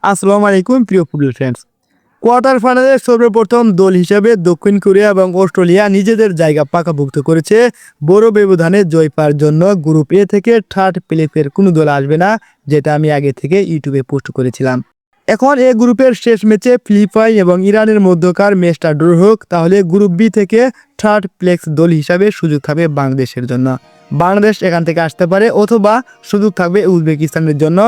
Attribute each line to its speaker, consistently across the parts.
Speaker 1: আসসালামু আলাইকুম প্রিয় ফুটবল ফ্রেন্ডস। কোয়ার্টার ফাইনালে সর্বপ্রথম দল হিসেবে দক্ষিণ কোরিয়া এবং অস্ট্রেলিয়া নিজেদের জায়গা পাকাপোক্ত করেছে। বড় ব্যবধানে জয় পাওয়ার জন্য গ্রুপ এ থেকে থার্ড প্লেসের কোনো দল আসবে না, যেটা আমি আগে থেকে ইউটিউবে পোস্ট করেছিলাম। এখন এই গ্রুপের শেষ ম্যাচে ফিলিপাইন এবং ইরানের মধ্যকার ম্যাচটা ড্র হোক, তাহলে গ্রুপ বি থেকে থার্ড প্লেস দল হিসাবে সুযোগ থাকবে বাংলাদেশের জন্য। বাংলাদেশ এখান থেকে আসতে পারে, অথবা সুযোগ থাকবে উজবেকিস্তানের জন্য।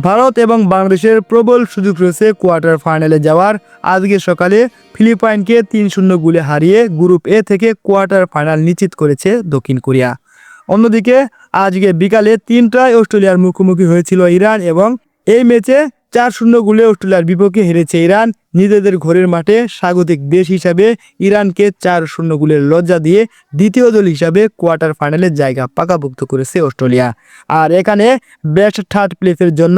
Speaker 1: ভারত এবং বাংলাদেশের প্রবল সুযোগ রয়েছে কোয়ার্টার ফাইনালে যাওয়ার। আজকে সকালে ফিলিপাইনকে 3-0 গোলে হারিয়ে গ্রুপ এ থেকে কোয়ার্টার ফাইনাল নিশ্চিত করেছে দক্ষিণ কোরিয়া। অন্যদিকে আজকে বিকালে 3টায় অস্ট্রেলিয়ার মুখোমুখি হয়েছিল ইরান, এবং এই ম্যাচে 4-0 গোলে অস্ট্রেলিয়ার বিপক্ষে হেরেছে ইরান। নিজেদের ঘরের মাঠে স্বাগতিক দেশ হিসাবে ইরানকে 4-0 গোলের লজ্জা দিয়ে দ্বিতীয় দল হিসাবে কোয়ার্টার ফাইনালে জায়গা পাকাভুক্ত করেছে অস্ট্রেলিয়া। আর এখানে বেস্ট থার্ড প্লেসের জন্য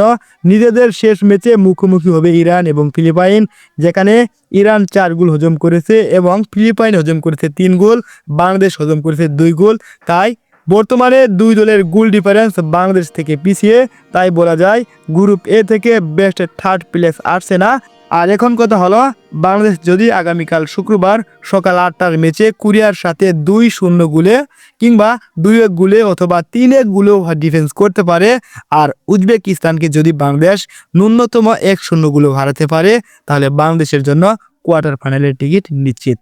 Speaker 1: নিজেদের শেষ ম্যাচে মুখোমুখি হবে ইরান এবং ফিলিপাইন, যেখানে ইরান 4 গোল হজম করেছে এবং ফিলিপাইন হজম করেছে 3 গোল, বাংলাদেশ হজম করেছে 2 গোল। তাই বর্তমানে দুই দলের গোল ডিফারেন্স বাংলাদেশ থেকে পিছিয়ে। তাই বলা যায় গ্রুপ এ থেকে বেস্ট থার্ড প্লেস আসছে না। আর এখন কথা হলো, বাংলাদেশ যদি আগামীকাল শুক্রবার সকাল 8টার ম্যাচে কোরিয়ার সাথে 2-0 গোলে কিংবা 2-1 গোলে অথবা 3-1 গোলেও ডিফেন্স করতে পারে, আর উজবেকিস্তানকে যদি বাংলাদেশ ন্যূনতম 1-0 গোলেও হারাতে পারে, তাহলে বাংলাদেশের জন্য কোয়ার্টার ফাইনালের টিকিট নিশ্চিত।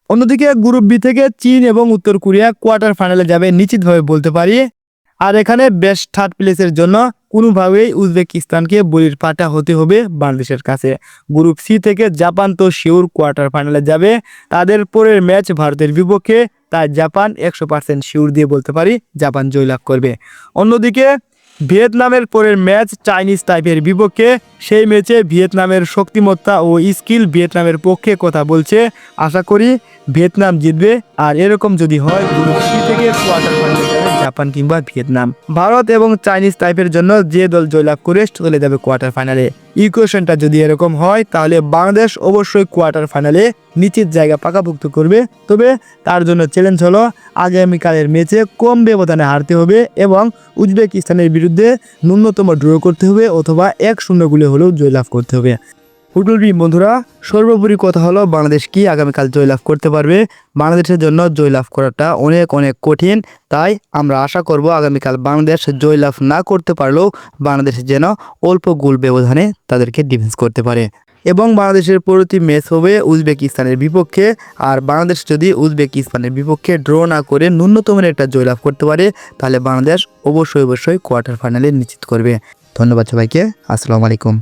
Speaker 1: অন্যদিকে গ্রুপ বি থেকে চীন এবং উত্তর কোরিয়া কোয়ার্টার ফাইনালে যাবে নিশ্চিতভাবে বলতে পারি। আর এখানে বেস্ট থার্ড প্লেসের জন্য কোনোভাবেই উজবেকিস্তানকে বলির পাঠা হতে হবে বাংলাদেশের কাছে। গ্রুপ সি থেকে জাপান তো শিওর কোয়ার্টার ফাইনালে যাবে, তাদের পরের ম্যাচ ভারতের বিপক্ষে। তাই জাপান 100% শিওর দিয়ে বলতে পারি জাপান জয়লাভ করবে। অন্যদিকে ভিয়েতনামের পরের ম্যাচ চাইনিজ তাইপের বিপক্ষে। সেই ম্যাচে ভিয়েতনামের শক্তিমত্তা ও স্কিল ভিয়েতনামের পক্ষে কথা বলছে। আশা করি ভিয়েতনাম জিতবে। আর এরকম যদি হয়, গ্রুপ সি থেকে কোয়ার্টার ফাইনালে যাবে জাপান কিংবা ভিয়েতনাম। ভারত এবং চাইনিজ তাইপের জন্য যে দল জয়লাভ করে চলে যাবে কোয়ার্টার ফাইনালে। ইকুয়েশনটা যদি এরকম হয়, তাহলে বাংলাদেশ অবশ্যই কোয়ার্টার ফাইনালে নিশ্চিত জায়গা পাকাভুক্ত করবে। তবে তার জন্য চ্যালেঞ্জ হলো আগামীকালের ম্যাচে কম ব্যবধানে হারতে হবে এবং উজবেকিস্তানের বিরুদ্ধে ন্যূনতম ড্র করতে হবে, অথবা 1-0 গোলে হলেও জয়লাভ করতে হবে। ফুটবল প্রিয় বন্ধুরা, সর্বোপরি কথা হলো বাংলাদেশ কি আগামীকাল জয়লাভ করতে পারবে? বাংলাদেশের জন্য জয়লাভ করাটা অনেক অনেক কঠিন। তাই আমরা আশা করব আগামীকাল বাংলাদেশ জয়লাভ না করতে পারলেও বাংলাদেশ যেন অল্প গোল ব্যবধানে তাদেরকে ডিফেন্স করতে পারে। এবং বাংলাদেশের পরবর্তী ম্যাচ হবে উজবেকিস্তানের বিপক্ষে। আর বাংলাদেশ যদি উজবেকিস্তানের বিপক্ষে ড্র না করে ন্যূনতম একটা জয়লাভ করতে পারে, তাহলে বাংলাদেশ অবশ্যই কোয়ার্টার ফাইনালে নিশ্চিত করবে। ধন্যবাদ সবাইকে। আসসালামু আলাইকুম।